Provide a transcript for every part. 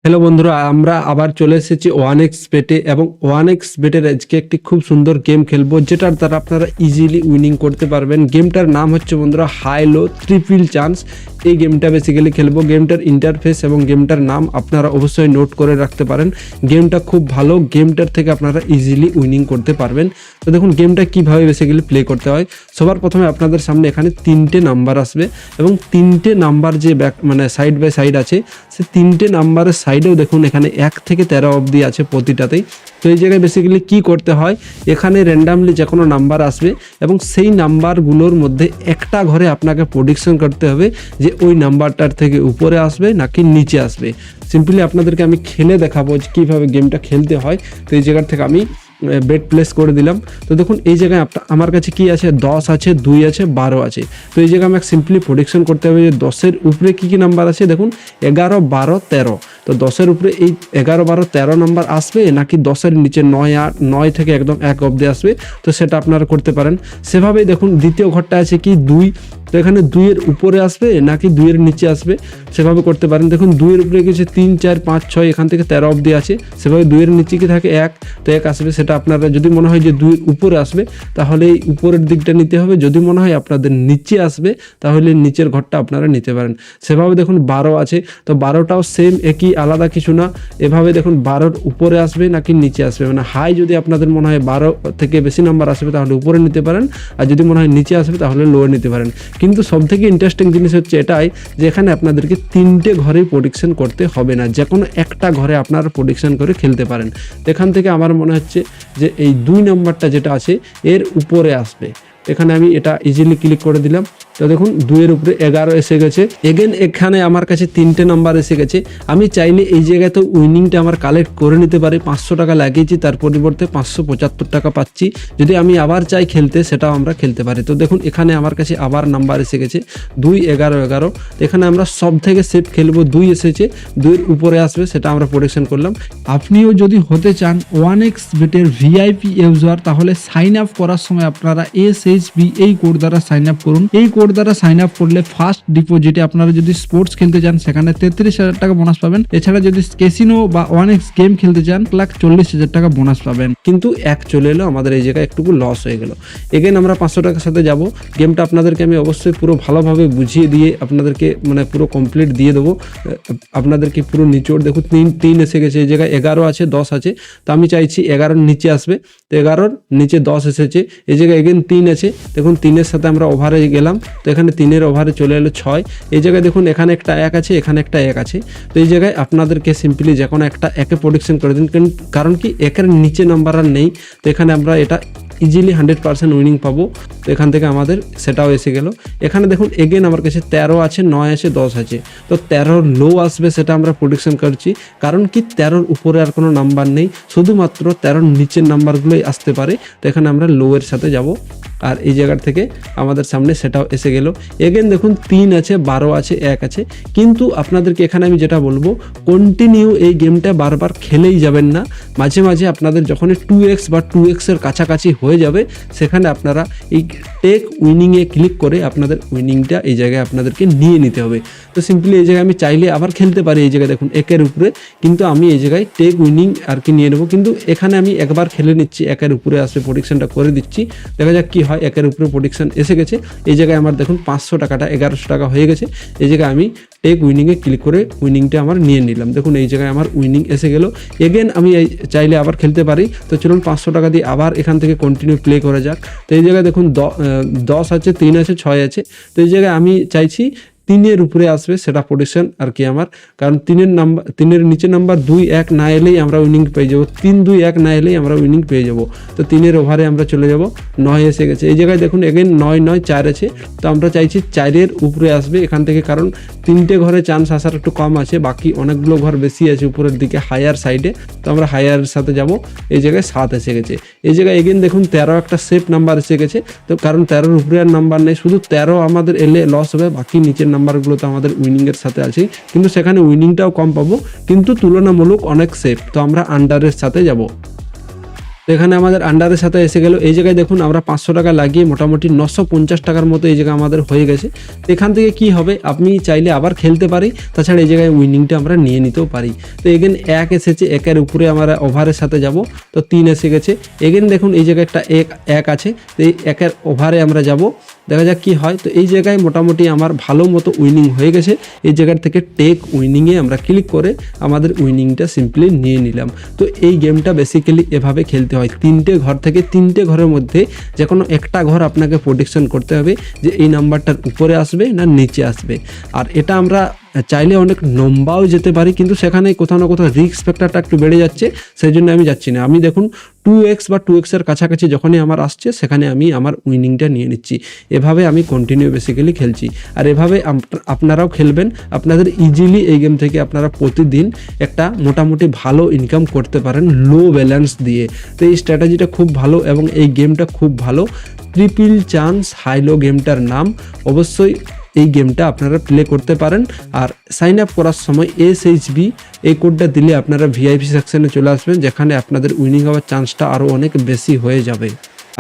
Hello বন্ধুরা, আমরা আবার চলে এসেছি ওয়ানএক্স বেটে এবং ওয়ানএক্স বেটের আজকে একটি খুব সুন্দর গেম খেলবো, যেটার দ্বারা আপনারা ইজিলি উইনিং করতে পারবেন। গেমটার নাম হচ্ছে বন্ধুরা হাই লো ট্রিপল চান্স। এই গেমটা বেসিক্যালি খেলবো। গেমটার ইন্টারফেস এবং গেমটার নাম আপনারা অবশ্যই নোট করে রাখতে পারেন। গেমটা খুব ভালো, গেমটার থেকে আপনারা ইজিলি উইনিং করতে পারবেন। তো দেখুন গেমটা কীভাবে বেসিক্যালি প্লে করতে হয়। সবার প্রথমে আপনাদের সামনে এখানে 3টে নাম্বার আসবে এবং 3টে নাম্বার যে সাইড বাই সাইড আছে, সে 3টে নাম্বারের সাইডেও দেখুন এখানে 1 থেকে 13 অবধি আছে প্রতিটাতেই। তো এই জায়গায় বেসিক্যালি কী করতে হয়, এখানে র্যান্ডামলি যে কোনো নাম্বার আসবে এবং সেই নাম্বারগুলোর মধ্যে একটা ঘরে আপনাকে প্রেডিকশন করতে হবে যে ওই নাম্বারটার থেকে উপরে আসবে নাকি নিচে আসবে। সিম্পলি আপনাদেরকে আমি খেলে দেখাবো যে কীভাবে গেমটা খেলতে হয়। তো এই জায়গার থেকে আমি বেট প্লেস করে দিলাম। তো দেখুন এই জায়গায় আমার কাছে কি আছে, 10 আছে, 2 আছে, 12 আছে। তো এই জায়গায় আমাকে সিম্পলি প্রেডিকশন করতে হবে যে 10-এর উপরে কী কী নাম্বার আছে। দেখুন 11, 12, 13। তো 10-এর উপরে এই 11, 12, 13 নাম্বার আসবে নাকি 10-এর নিচে 9 থেকে একদম 1 অবধি আসবে। তো সেটা আপনারা করতে পারেন। সেভাবেই দেখুন দ্বিতীয় ঘরটা আছে কি 2। তো এখানে 2-এর উপরে আসবে নাকি 2-এর নিচে আসবে, সেভাবে করতে পারেন। দেখুন 2-এর উপরে কিছু 3, 4, 5, 6 এখান থেকে 13 অবধি আছে। সেভাবে 2-এর নিচে কি থাকে 1, তো 1 আসবে। সেটা আপনারা যদি মনে হয় যে 2-এর উপরে আসবে তাহলে এই উপরের দিকটা নিতে হবে। যদি মনে হয় আপনাদের নিচে আসবে তাহলে নিচের ঘরটা আপনারা নিতে পারেন। সেভাবে দেখুন 12 আছে। তো 12টাও সেম, একই, আলাদা কিছু না। এভাবে দেখুন 12-র উপরে আসবে নাকি নিচে আসবে, হাই যদি আপনাদের মনে হয় 12 থেকে বেশি নাম্বার আসবে তাহলে উপরে নিতে পারেন, আর যদি মনে হয় নিচে আসবে তাহলে লোয়ে নিতে পারেন। কিন্তু সবথেকে ইন্টারেস্টিং জিনিস হচ্ছে এটাই যে এখানে আপনাদেরকে 3টে ঘরেই প্রেডিকশন করতে হবে না, যে কোনো একটা ঘরে আপনারা প্রেডিকশন করে খেলতে পারেন। এখান থেকে আমার মনে হচ্ছে যে এই 2 নম্বরটা যেটা আছে এর উপরে আসবে। এখানে আমি এটা ইজিলি ক্লিক করে দিলাম। তো দেখুন 2-এর উপরে 11 এসে গেছে। এগেন এখানে আমার কাছে 3টে নাম্বার এসে গেছে। আমি চাইলে এই জায়গায় তো উইনিংটা আমার কালেক্ট করে নিতে পারি। 500 টাকা লাগিয়েছি, তার পরিবর্তে 575 টাকা পাচ্ছি। যদি আমি আবার চাই খেলতে, সেটাও আমরা খেলতে পারি। তো দেখুন এখানে আমার কাছে আবার নাম্বার এসে গেছে 2, 11, 11। এখানে আমরা সব থেকে সেফ খেলবো। 2 এসেছে, 2-এর উপরে আসবে, সেটা আমরা প্রেডিকশন করলাম। আপনিও যদি হতে চান ওয়ানএক্স বেটের ভিআইপি ইউজার, তাহলে সাইন আপ করার সময় আপনারা SHB এই কোড দ্বারা সাইন আপ করুন। এই কোড দ্বারা সাইন আপ করলে ফার্স্ট ডিপোজিটে আপনারা যদি স্পোর্টস খেলতে চান সেখানে 33,000 টাকা বোনাস পাবেন। এছাড়া যদি ক্যাসিনো বা ওয়ানএক্স গেম খেলতে চান 1,40,000 টাকা বোনাস পাবেন। কিন্তু 1 চলে এলো, আমাদের এই জায়গায় একটুকু লস হয়ে গেল। এগেন আমরা 500 টাকার সাথে যাব। গেমটা আপনাদেরকে আমি অবশ্যই পুরো ভালোভাবে বুঝিয়ে দিয়ে আপনাদেরকে পুরো কমপ্লিট দিয়ে দেবো। আপনাদেরকে পুরো নিচোড় দেখুন 3 এসে গেছে। এই জায়গায় 11 আছে, 10 আছে। তো আমি চাইছি 11-র নিচে আসবে। তো 11-র নিচে 10 এসেছে। এই জায়গায় এগেন 3 আছে। দেখুন 3-এর সাথে আমরা ওভারে গেলাম। তো এখানে 3-এর ওভারে চলে এলো 6। এই জায়গায় দেখুন এখানে একটা 1 আছে, এখানে একটা 1 আছে। তো এই জায়গায় আপনাদেরকে সিম্পলি যে কোনো একটা 1-এ প্রেডিকশন করে দিন, কারণ কি 1-এর নিচে নাম্বার আর নেই। তো এখানে আমরা এটা ইজিলি 100% উইনিং পাবো। তো এখান থেকে আমাদের সেটাও এসে গেল। এখানে দেখুন এগেন আমার কাছে 13 আছে, 9 আছে, 10 আছে। তো 13-র লো আসবে, সেটা আমরা প্রেডিকশন করছি। কারণ কি 13-র উপরে আর কোনো নাম্বার নেই, শুধুমাত্র 13-র নিচের নাম্বারগুলোই আসতে পারে। তো এখানে আমরা লো এর সাথে যাব, আর এই জায়গার থেকে আমাদের সামনে সেটাও এসে গেল। এগেন দেখুন 3 আছে, 12 আছে, 1 আছে। কিন্তু আপনাদেরকে এখানে আমি যেটা বলবো, কন্টিনিউ এই গেমটা বারবার খেলেই যাবেন না। মাঝে মাঝে আপনাদের যখন 2x বা 2x-এর কাছাকাছি হয়ে যাবে, সেখানে আপনারা এই টেক উইনিংয়ে ক্লিক করে আপনাদের উইনিংটা এই জায়গায় আপনাদেরকে নিয়ে নিতে হবে। তো সিম্পলি এই জায়গায় আমি চাইলে আবার খেলতে পারি। এই জায়গায় দেখুন 1-এর উপরে, কিন্তু আমি এই জায়গায় টেক উইনিং আর কি নিয়ে নেবো। কিন্তু এখানে আমি একবার খেলে নিচ্ছি, 1-এর উপরে আসবে, প্রেডিকশনটা করে দিচ্ছি। দেখা যাক কী হয়। 1-এর উপরে প্রেডিকশন এসে গেছে। এই জায়গায় আমার দেখুন 500 টাকাটা 1100 টাকা হয়ে গেছে। এই জায়গায় আমি টেক উইনিংয়ে ক্লিক করে উইনিংটা আমার নিয়ে নিলাম। দেখুন এই জায়গায় আমার উইনিং এসে গেল। এগেন আমি চাইলে আবার খেলতে পারি। তো চলুন 500 টাকা দিয়ে আবার এখান থেকে কন্টিনিউ প্লে করা যাক। তো এই জায়গায় দেখুন 10 আছে, 3 আছে, 6 আছে। তো এই জায়গায় আমি চাইছি 3-এর উপরে আসবে, সেটা প্রেডিকশন আর কি আমার। কারণ 3-এর নিচে নাম্বার 2, 1 না এলেই আমরা উইনিং পেয়ে যাবো। 3, 2, 1 না এলেই আমরা উইনিং পেয়ে যাবো। তো 3-এর ওভারে আমরা চলে যাব। 9 এসে গেছে। এই জায়গায় দেখুন এগেন 9, 9, 4 আছে। তো আমরা চাইছি 4-এর উপরে আসবে এখান থেকে, কারণ 3টে ঘরে চান্স আসার একটু কম আছে, বাকি অনেকগুলো ঘর বেশি আছে উপরের দিকে হায়ার সাইডে। তো আমরা হায়ার সাথে যাব। এই জায়গায় 7 এসে গেছে। এই জায়গায় এগেন দেখুন 13 একটা সেফ নাম্বার এসে গেছে। তো কারণ 13-এর উপরে আর নাম্বার নেই, শুধু 13 আমাদের এলে লস হবে, বাকি নিচের নাম্বারগুলো তো আমাদের উইনিংয়ের সাথে আছে। কিন্তু সেখানে উইনিংটাও কম পাবো, কিন্তু তুলনামূলক অনেক সেফ। তো আমরা আন্ডারের সাথে যাব। এখানে আমাদের আন্ডারের সাথে এসে গেল। এই জায়গায় দেখুন আমরা 500 টাকা লাগিয়ে মোটামুটি 950 টাকার মতো এই জায়গায় আমাদের হয়ে গেছে। তো এখান থেকে কি হবে, আপনি চাইলে আবার খেলতে পারি, তাছাড়া এই জায়গায় উইনিংটা আমরা নিয়ে নিতেও পারি। তো এগেন 1 এসেছে, 1-এর উপরে আমরা ওভারের সাথে যাব, তো 3 এসে গেছে। এগেন দেখুন এই জায়গায় একটা 1 আছে, তো এই 1-এর ওভারে আমরা যাব, দেখা যাক কি হয়। তো এই জায়গায় মোটামুটি আমার ভালো মতো উইনিং হয়ে গেছে। এই জায়গার থেকে টেক উইনিংয়ে আমরা ক্লিক করে আমাদের উইনিংটা সিম্পলি নিয়ে নিলাম। তো এই গেমটা বেসিক্যালি এভাবে খেলতে হয়। 3টে ঘর থেকে 3টে ঘরের মধ্যে যে কোনো একটা ঘর আপনাকে প্রেডিকশন করতে হবে যে এই নাম্বারটার উপরে আসবে না নিচে আসবে। আর এটা আমরা চাইলে অনেক লম্বাও যেতে পারি, কিন্তু সেখানে কোথাও না কোথাও রিস্ক ফ্যাক্টরটা একটু বেড়ে যাচ্ছে, সেই জন্য আমি যাচ্ছি না। আমি দেখুন 2x বা 2x এর কাছাকাছি যখনই আমার আসছে সেখানে আমি আমার উইনিংটা নিয়ে নিচ্ছি। এভাবে আমি কন্টিনিউ বেসিক্যালি খেলছি। আর এভাবে আপনারাও খেলবেন, আপনাদের ইজিলি এই গেম থেকে আপনারা প্রতিদিন একটা মোটামুটি ভালো ইনকাম করতে পারেন লো ব্যালেন্স দিয়ে। তো এই স্ট্র্যাটেজিটা খুব ভালো এবং এই গেমটা খুব ভালো। ট্রিপল চান্স হাইলো গেমটার নাম। অবশ্যই এই গেমটা আপনারা প্লে করতে পারেন। আর সাইন আপ করার সময় SHB এই কোডটা দিলে আপনারা VIP সেকশনে চলে আসবেন, যেখানে আপনাদের উইনিং হওয়ার চান্সটা আরও অনেক বেশি হয়ে যাবে।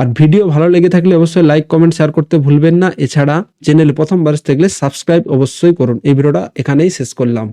আর ভিডিও ভালো লেগে থাকলে অবশ্যই লাইক কমেন্ট শেয়ার করতে ভুলবেন না। এছাড়া চ্যানেলে প্রথমবার থাকলে সাবস্ক্রাইব অবশ্যই করুন। এই ভিডিওটা এখানেই শেষ করলাম।